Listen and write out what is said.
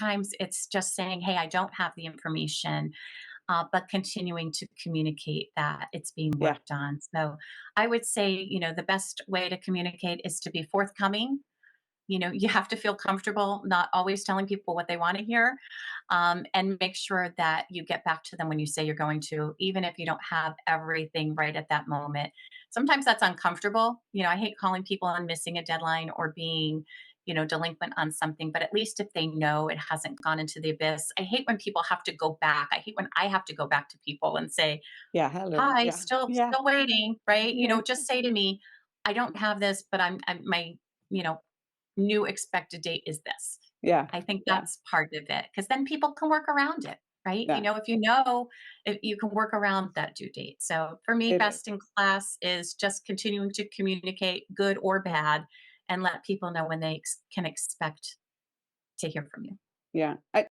times it's just saying, hey, I don't have the information, but continuing to communicate that it's being Yeah. worked on. So I would say, the best way to communicate is to be forthcoming. You have to feel comfortable not always telling people what they want to hear, and make sure that you get back to them when you say you're going to, even if you don't have everything right at that moment. Sometimes that's uncomfortable. I hate calling people on missing a deadline or being, delinquent on something, but at least if they know it hasn't gone into the abyss. I hate when people have to go back. I hate when I have to go back to people and say, Yeah. Hello. hi, Yeah. Yeah. still waiting, right? Yeah. Just say to me, I don't have this, but I'm my, you know, new expected date is this. Yeah. I think Yeah. that's part of it because then people can work around it, right? Yeah. If you can work around that due date. So for me, It is. best in class is just continuing to communicate, good or bad, and let people know when they can expect to hear from you. Yeah.